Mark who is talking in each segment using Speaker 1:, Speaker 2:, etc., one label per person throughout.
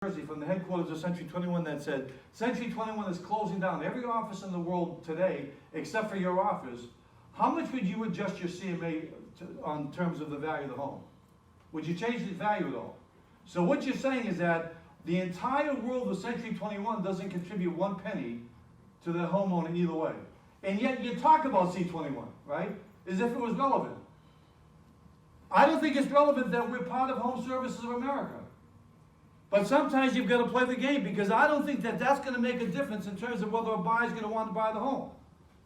Speaker 1: Jersey from the headquarters of Century 21 that said, Century 21 is closing down every office in the world today except for your office, how much would you adjust your CMA on terms of the value of the home? Would you change the value at all? So what you're saying is that the entire world of Century 21 doesn't contribute 1 penny to the homeowner either way. And yet you talk about C21, right? As if it was relevant. I don't think it's relevant that we're part of Home Services of America. But sometimes you've got to play the game, because I don't think that that's going to make a difference in terms of whether a buyer's going to want to buy the home.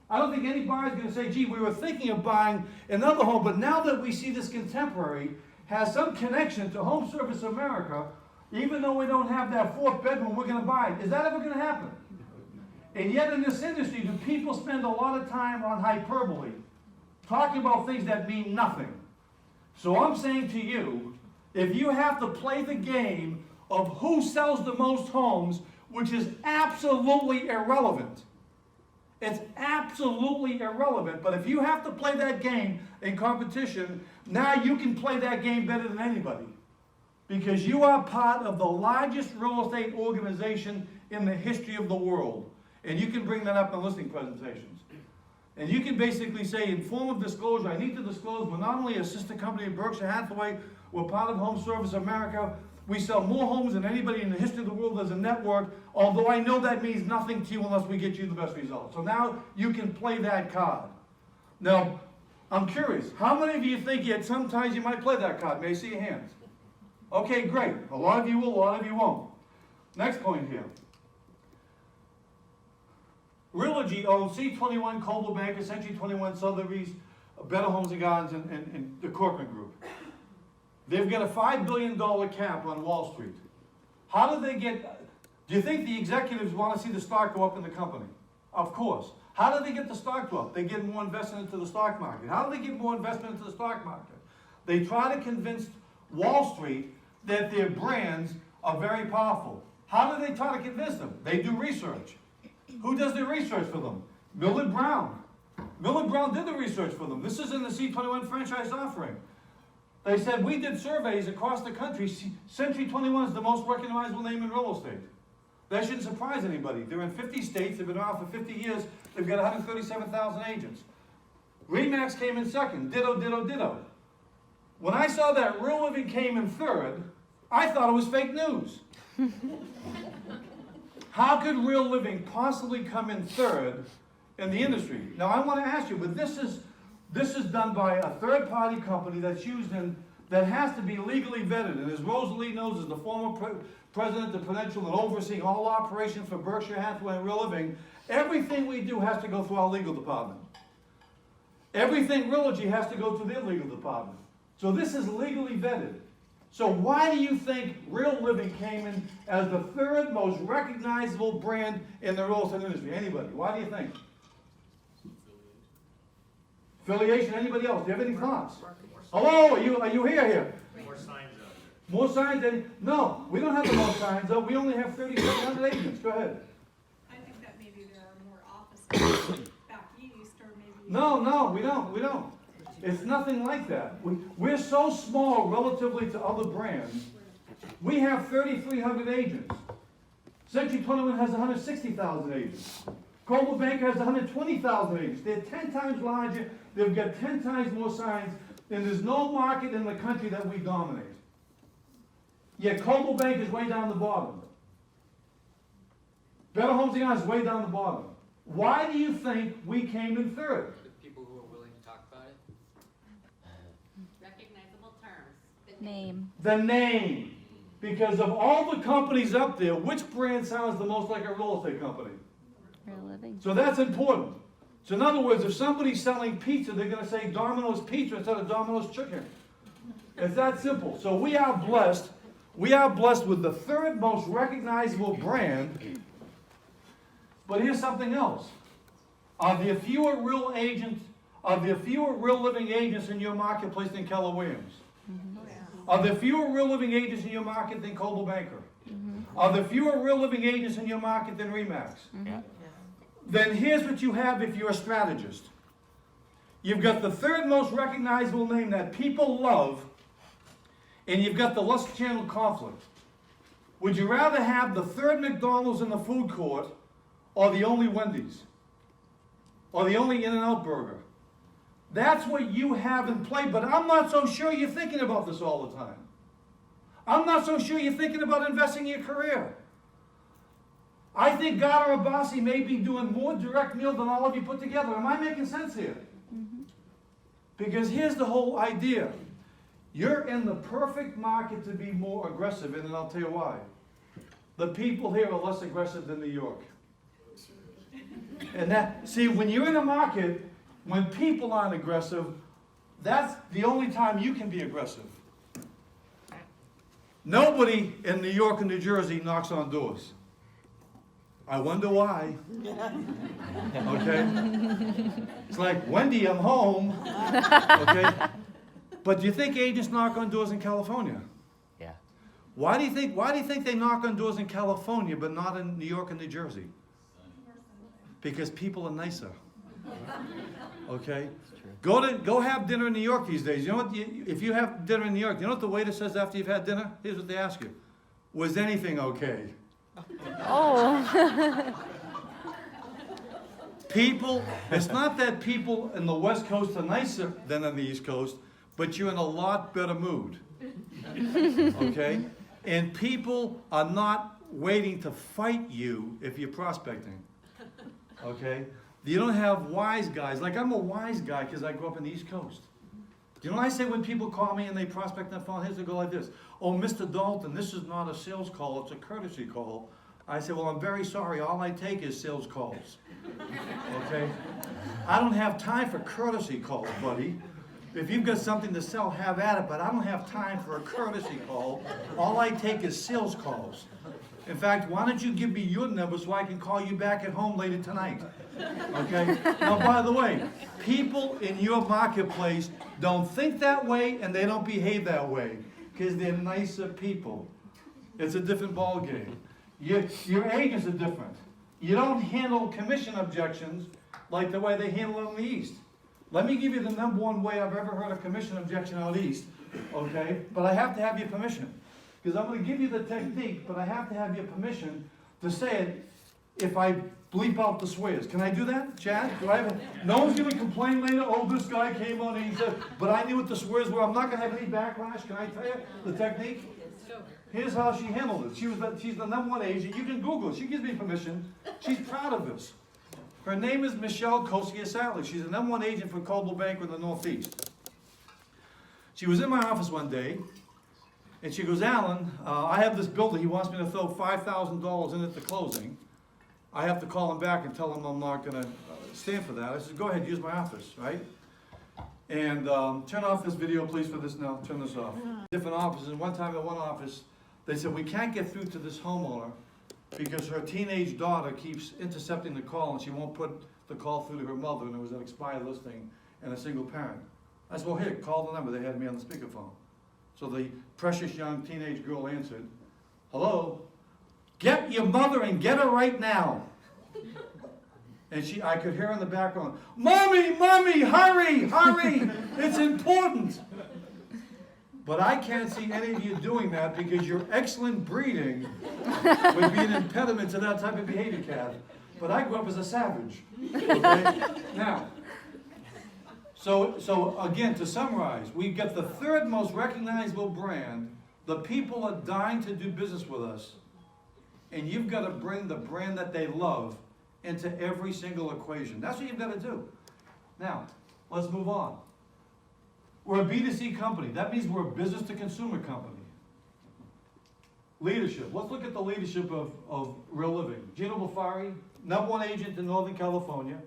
Speaker 1: I don't think any buyer's going to say, gee, we were thinking of buying another home, but now that we see this contemporary has some connection to Home Service of America, even though we don't have that 4th bedroom, we're going to buy it. Is that ever going to happen? And yet in this industry, do people spend a lot of time on hyperbole, talking about things that mean nothing? So I'm saying to you, if you have to play the game of who sells the most homes, which is absolutely irrelevant. It's absolutely irrelevant, but if you have to play that game in competition, now you can play that game better than anybody. Because you are part of the largest real estate organization in the history of the world. And you can bring that up in listing presentations. And you can basically say, in form of disclosure, I need to disclose we're not only a sister company of Berkshire Hathaway, we're part of Home Service America. We sell more homes than anybody in the history of the world as a network, although I know that means nothing to you unless we get you the best results. So now you can play that card. Now, I'm curious, how many of you think yet sometimes you might play that card? May I see your hands? Okay, great. A lot of you will, a lot of you won't. Next point here. Realogy owns C21, Coldwell Banker, Century 21, Sotheby's, Better Homes and Gardens, and the Corcoran Group. They've got a $5 billion cap on Wall Street. How do they get, do you think the executives want to see the stock go up in the company? Of course. How do they get the stock to up? They get more investment into the stock market. How do they get more investment into the stock market? They try to convince Wall Street that their brands are very powerful. How do they try to convince them? They do research. Who does the research for them? Millard Brown. Millard Brown did the research for them. This is in the C21 franchise offering. They said, we did surveys across the country. Century 21 is the most recognizable name in real estate. That shouldn't surprise anybody. They're in 50 states. They've been around for 50 years. They've got 137,000 agents. RE/MAX came in second. Ditto, ditto, ditto. When I saw that Real Living came in third, I thought it was fake news. How could Real Living possibly come in third in the industry? Now, I want to ask you, but this is done by a third-party company that's used in, that has to be legally vetted. And as Rosalie knows, as the former president of Prudential and overseeing all operations for Berkshire Hathaway and Real Living, everything we do has to go through our legal department. Everything Realogy has to go through their legal department. So this is legally vetted. So why do you think Real Living came in as the 3rd most recognizable brand in the real estate industry? Anybody? Why do you think? Affiliation, anybody else? Do you have any thoughts? Hello, are you here?
Speaker 2: More signs out there.
Speaker 1: More signs than, no, we don't have the most signs though. We only have 3,700 agents. Go ahead.
Speaker 3: I think that maybe there are more offices back east, or maybe...
Speaker 1: No, we don't. It's nothing like that. We're so small relatively to other brands. We have 3,300 agents. Century 21 has 160,000 agents. Coldwell Banker has 120,000 agents. They're 10 times larger. They've got 10 times more signs. And there's no market in the country that we dominate. Yet Coldwell Banker is way down the bottom. Better Homes and Gardens is way down the bottom. Why do you think we came in third?
Speaker 4: The people who are willing to talk about it.
Speaker 5: Recognizable terms.
Speaker 1: The name. Because of all the companies up there, which brand sounds the most like a real estate company?
Speaker 5: Real Living.
Speaker 1: So that's important. So in other words, if somebody's selling pizza, they're going to say Domino's Pizza instead of Domino's Chicken. It's that simple. So we are blessed. We are blessed with the 3rd most recognizable brand. But here's something else. Are there fewer real living agents in your marketplace than Keller Williams? Mm-hmm. Are there fewer real living agents in your market than Coldwell Banker? Mm-hmm. Are there fewer real living agents in your market than RE/MAX? Mm-hmm. Then here's what you have if you're a strategist. You've got the 3rd most recognizable name that people love, and you've got the less channel conflict. Would you rather have the third McDonald's in the food court, or the only Wendy's? Or the only In-N-Out burger? That's what you have in play, but I'm not so sure you're thinking about this all the time. I'm not so sure you're thinking about investing in your career. I think Gada Abbasi may be doing more direct meal than all of you put together. Am I making sense here? Because here's the whole idea. You're in the perfect market to be more aggressive, and I'll tell you why. The people here are less aggressive than New York. And that, see, when you're in a market, when people aren't aggressive, that's the only time you can be aggressive. Nobody in New York and New Jersey knocks on doors. I wonder why. Okay? It's like, Wendy, I'm home. Okay? But do you think agents knock on doors in California?
Speaker 2: Yeah.
Speaker 1: Why do you think they knock on doors in California but not in New York and New Jersey? Because people are nicer. Okay? Go have dinner in New York these days. You know what? If you have dinner in New York, you know what the waiter says after you've had dinner? Here's what they ask you. Was anything okay?
Speaker 5: Oh.
Speaker 1: People, it's not that people in the West Coast are nicer than on the East Coast, but you're in a lot better mood. Okay? And people are not waiting to fight you if you're prospecting. Okay? You don't have wise guys. Like, I'm a wise guy because I grew up in the East Coast. You know what I say when people call me and they prospect on the phone? Here's they go like this. Oh, Mr. Dalton, this is not a sales call, it's a courtesy call. I say, well, I'm very sorry, all I take is sales calls. Okay? I don't have time for courtesy calls, buddy. If you've got something to sell, have at it, but I don't have time for a courtesy call. All I take is sales calls. In fact, why don't you give me your number so I can call you back at home later tonight? Okay? Now, by the way, people in your marketplace don't think that way and they don't behave that way because they're nicer people. It's a different ballgame. Your agents are different. You don't handle commission objections like the way they handle it in the East. Let me give you the number one way I've ever heard a commission objection out East, okay? But I have to have your permission. Because I'm going to give you the technique, but I have to have your permission to say it if I bleep out the swears. Can I do that, Chad? Do I have no one's going to complain later, oh, this guy came on and he said, but I knew what the swears were. I'm not going to have any backlash. Can I tell you the technique? Here's how she handled it. She's the number one agent. You can Google it. She gives me permission. She's proud of this. Her name is Michelle Koskiasali. She's the number one agent for Coldwell Banker in the Northeast. She was in my office one day, and she goes, Allan, I have this builder. He wants me to throw $5,000 in at the closing. I have to call him back and tell him I'm not going to stand for that. I said, go ahead, use my office, right? And turn off this video, please, for this now. Turn this off. Different offices. And one time at one office, they said, we can't get through to this homeowner because her teenage daughter keeps intercepting the call and she won't put the call through to her mother, and it was an expired listing and a single parent. I said, well, here, call the number. They had me on the speakerphone. So the precious young teenage girl answered, hello, get your mother and get her right now. And I could hear in the background, Mommy, Mommy, hurry, hurry, it's important. But I can't see any of you doing that because your excellent breeding would be an impediment to that type of behavior, Kat. But I grew up as a savage. Okay? Now, so again, to summarize, we've got the third most recognizable brand. The people are dying to do business with us. And you've got to bring the brand that they love into every single equation. That's what you've got to do. Now, let's move on. We're a B2C company. That means we're a business-to-consumer company. Leadership. Let's look at the leadership of Real Living. Gino Bufari, number one agent in Northern California,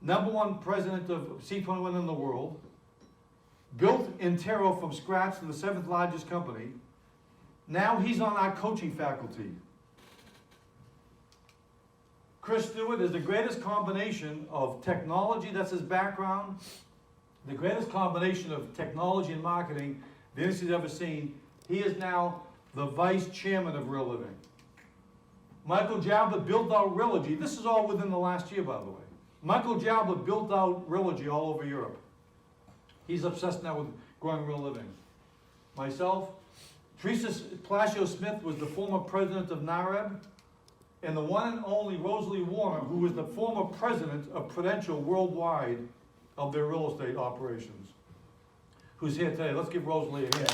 Speaker 1: number one president of C21 in the world, built Intero from scratch to the 7th largest company. Now he's on our coaching faculty. Chris Stewart is the greatest combination of technology, that's his background, the greatest combination of technology and marketing the industry's ever seen. He is now the vice chairman of Real Living. Michael Jabba built out Realogy. This is all within the last year, by the way. Michael Jabba built out Realogy all over Europe. He's obsessed now with growing Real Living. Myself, Teresa Palacio Smith was the former president of NAREB, and the one and only Rosalie Warner, who was the former president of Prudential Worldwide of their real estate operations, who's here today. Let's give Rosalie a hand.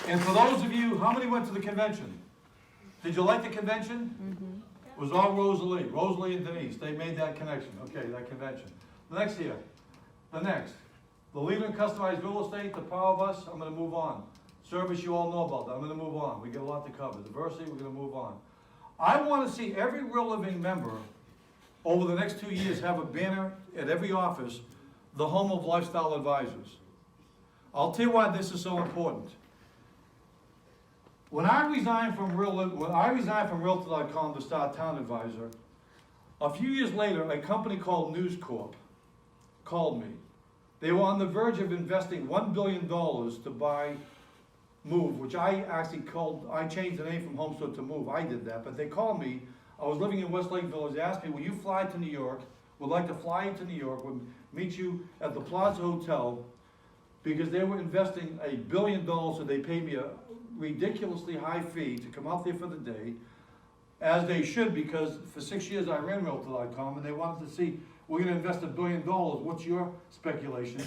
Speaker 1: And for those of you, how many went to the convention? Did you like the convention? It was all Rosalie and Denise. They made that connection. Okay, that convention. The next here. The next. The leader in customized real estate, the power of us, I'm going to move on. Service, you all know about that. I'm going to move on. We got a lot to cover. Diversity, we're going to move on. I want to see every Real Living member over the next 2 years have a banner at every office, the home of lifestyle advisors. I'll tell you why this is so important. When I resigned from Realtor.com to start Town Advisor, a few years later, a company called News Corp called me. They were on the verge of investing $1 billion to buy Move, which I changed the name from Homestore to Move. I did that, but they called me. I was living in Westlake Village. They asked me, will you fly to New York? Would like to fly you to New York. Would meet you at the Plaza Hotel, because they were investing $1 billion, so they paid me a ridiculously high fee to come out there for the day, as they should, because for 6 years I ran Realtor.com, and they wanted to see, we're going to invest $1 billion. What's your speculation?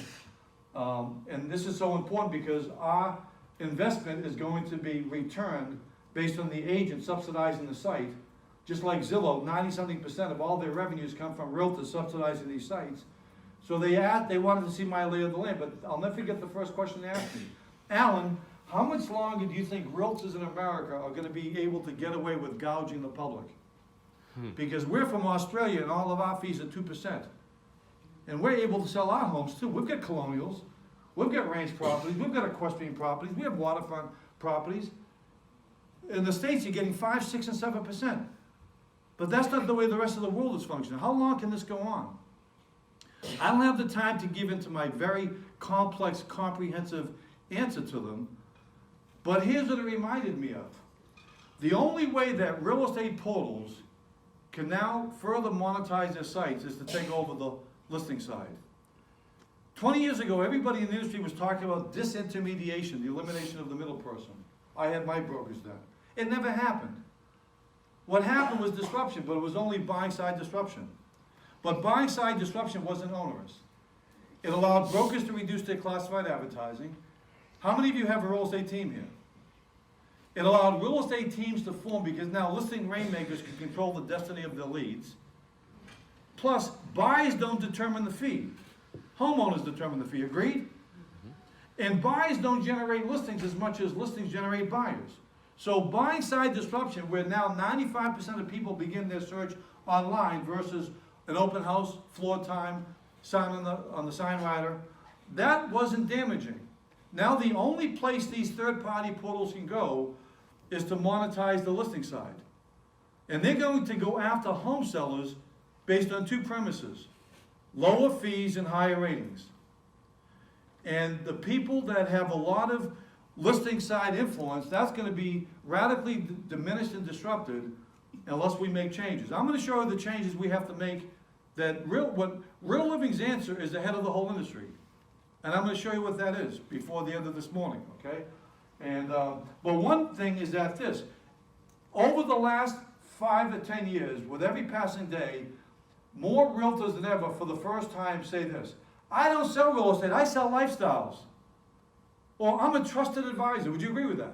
Speaker 1: And this is so important because our investment is going to be returned based on the agent subsidizing the site. Just like Zillow, 90-something% of all their revenues come from realtors subsidizing these sites. So they wanted to see my lay of the land, but I'll never forget the first question they asked me. Allan, how much longer do you think realtors in America are going to be able to get away with gouging the public? Because we're from Australia and all of our fees are 2%. And we're able to sell our homes too. We've got colonials, we've got ranch properties, we've got equestrian properties, we have waterfront properties. In the States, you're getting 5, 6, and 7%. But that's not the way the rest of the world is functioning. How long can this go on? I don't have the time to give into my very complex, comprehensive answer to them, but here's what it reminded me of. The only way that real estate portals can now further monetize their sites is to take over the listing side. 20 years ago, everybody in the industry was talking about disintermediation, the elimination of the middle person. I had my brokers then. It never happened. What happened was disruption, but it was only buying side disruption. But buying side disruption wasn't onerous. It allowed brokers to reduce their classified advertising. How many of you have a real estate team here? It allowed real estate teams to form because now listing rainmakers can control the destiny of their leads. Plus, buyers don't determine the fee. Homeowners determine the fee, agreed? And buyers don't generate listings as much as listings generate buyers. So buying side disruption, where now 95% of people begin their search online versus an open house, floor time, sign on the sign rider, that wasn't damaging. Now the only place these third-party portals can go is to monetize the listing side. And they're going to go after home sellers based on two premises: lower fees and higher ratings. And the people that have a lot of listing side influence, that's going to be radically diminished and disrupted unless we make changes. I'm going to show you the changes we have to make. What Real Living's answer is ahead of the whole industry. And I'm going to show you what that is before the end of this morning, okay? And, but one thing is that this, over the last 5 to 10 years, with every passing day, more realtors than ever for the first time say this: I don't sell real estate, I sell lifestyles. Or I'm a trusted advisor. Would you agree with that?